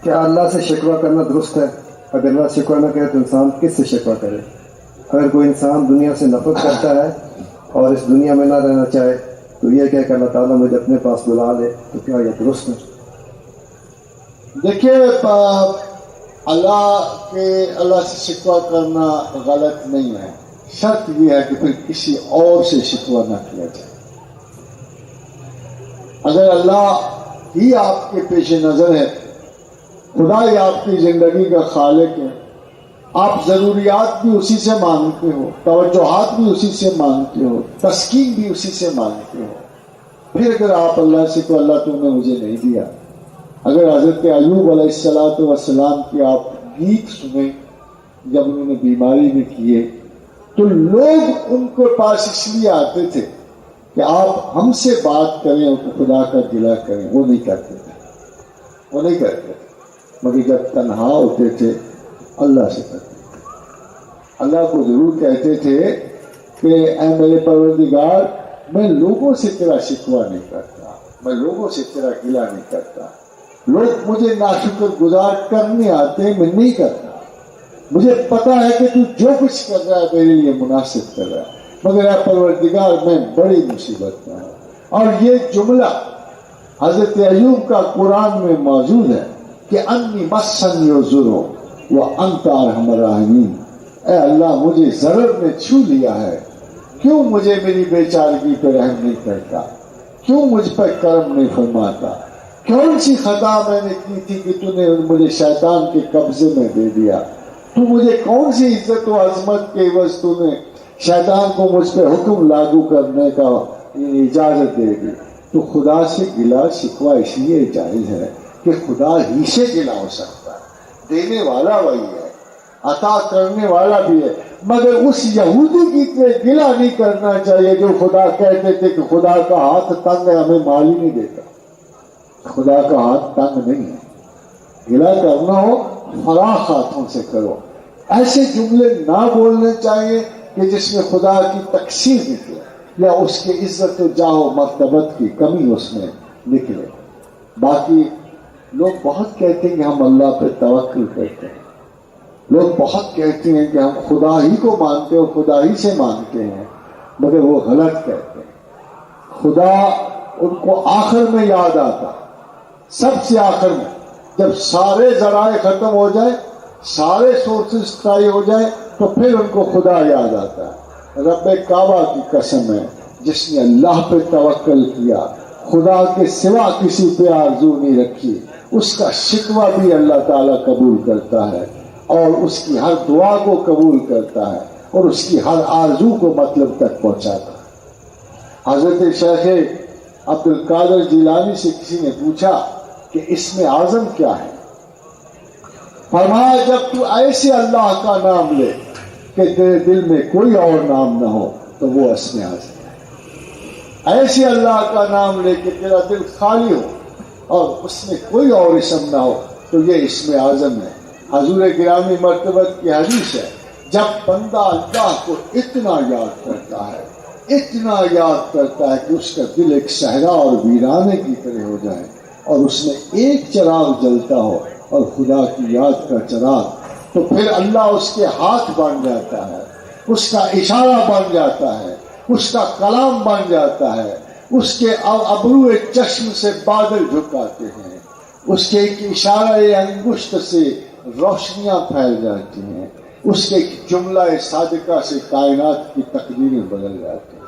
کیا اللہ سے شکوہ کرنا درست ہے؟ اگر اللہ شکوہ نہ کرے تو انسان کس سے شکوہ کرے؟ اگر کوئی انسان دنیا سے نفرت کرتا ہے اور اس دنیا میں نہ رہنا چاہے تو یہ کہہ کہ اللہ تعالیٰ مجھے اپنے پاس بلا لے، تو کیا یہ درست ہے؟ دیکھیے، اللہ سے شکوہ کرنا غلط نہیں ہے، شرط یہ ہے کہ پھر کسی اور سے شکوہ نہ کیا جائے۔ اگر اللہ ہی آپ کے پیش نظر ہے، خدا ہی آپ کی زندگی کا خالق ہے، آپ ضروریات بھی اسی سے مانگتے ہو، توجہات بھی اسی سے مانگتے ہو، تسکین بھی اسی سے مانگتے ہو، پھر اگر آپ اللہ سے تو اللہ تم نے مجھے نہیں دیا۔ اگر حضرت ایوب علیہ السلام کی آپ گیت سنیں جب انہوں نے بیماری میں کیے، تو لوگ ان کے پاس اس لیے آتے تھے کہ آپ ہم سے بات کریں اور خدا کا گلہ کریں، وہ نہیں کرتے تھے، مگر جب تنہا ہوتے تھے اللہ سے کرتے تھے۔ اللہ کو ضرور کہتے تھے کہ اے میرے پروردگار، میں لوگوں سے تیرا شکوہ نہیں کرتا، میں لوگوں سے تیرا گلہ نہیں کرتا، لوگ مجھے ناشکر گزار کرنے آتے ہیں، میں نہیں کرتا، مجھے پتا ہے کہ تو جو کچھ کر رہا ہے میرے لیے مناسب کر رہا ہے، مگر اے پروردگار میں بڑی مصیبت میں ہوں۔ اور یہ جملہ حضرت ایوب کا قرآن میں موجود ہے کہ انی مسنی الضر وانت ارحم الراحمین، اے اللہ مجھے ضرر نے چھو لیا ہے، کیوں مجھے میری بیچارگی پہ رحم نہیں کرتا، کیوں مجھ پر کرم نہیں فرماتا، کون سی خطا میں نے کی تھی کہ تو نے مجھے شیطان کے قبضے میں دے دیا، تو مجھے کون سی عزت و عظمت کے عوض تو نے شیطان کو مجھ پہ حکم لاگو کرنے کا اجازت دے دی۔ تو خدا سے گلہ شکوہ اس لیے جائز ہے کہ خدا ہی سے گلہ ہو سکتا ہے، دینے والا وہی ہے، عطا کرنے والا بھی ہے، مگر اس یہودی کی طرح گلہ نہیں کرنا چاہیے جو خدا کہتے تھے کہ خدا کا ہاتھ تنگ ہے، ہمیں مال ہی نہیں دیتا۔ خدا کا ہاتھ تنگ نہیں ہے، گلہ کرنا ہو فراخ ہاتھوں سے کرو۔ ایسے جملے نہ بولنے چاہیے کہ جس میں خدا کی تقصیر نکلے یا اس کے عزت و جاہ و مرتبت کی کمی اس میں نکلے۔ باقی لوگ بہت کہتے ہیں کہ ہم اللہ پہ توکل کرتے ہیں، لوگ بہت کہتے ہیں کہ ہم خدا ہی کو مانتے ہیں اور خدا ہی سے مانگتے ہیں، مگر وہ غلط کہتے ہیں۔ خدا ان کو آخر میں یاد آتا، سب سے آخر میں، جب سارے ذرائع ختم ہو جائے، سارے سورسز ٹرائی ہو جائے، تو پھر ان کو خدا یاد آتا ہے۔ رب کعبہ کی قسم ہے، جس نے اللہ پہ توکل کیا، خدا کے سوا کسی پہ آرزو نہیں رکھی، اس کا شکوہ بھی اللہ تعالیٰ قبول کرتا ہے اور اس کی ہر دعا کو قبول کرتا ہے اور اس کی ہر آرزو کو مطلب تک پہنچاتا ہے۔ حضرت شیخ عبد القادر جیلانی سے کسی نے پوچھا کہ اس میں اعظم کیا ہے؟ فرمایا جب تو ایسے اللہ کا نام لے کہ تیرے دل میں کوئی اور نام نہ ہو تو وہ اسم اعظم ہے۔ ایسے اللہ کا نام لے کہ تیرا دل خالی ہو اور اس میں کوئی اور اسم نہ ہو تو یہ اسم اعظم ہے۔ حضور گرامی مرتبت کی حدیث ہے، جب بندہ اللہ کو اتنا یاد کرتا ہے، اتنا یاد کرتا ہے کہ اس کا دل ایک صحرا اور ویرانے کی طرح ہو جائے اور اس میں ایک چراغ جلتا ہو اور خدا کی یاد کا چراغ، تو پھر اللہ اس کے ہاتھ بن جاتا ہے، اس کا اشارہ بن جاتا ہے، اس کا کلام بن جاتا ہے، اس کے ابرو چشم سے بادل جھکاتے ہیں، اس کے ایک اشارہ انگشت سے روشنیاں پھیل جاتی ہیں، اس کے ایک جملہ صادقہ سے کائنات کی تقدیریں بدل جاتی ہیں۔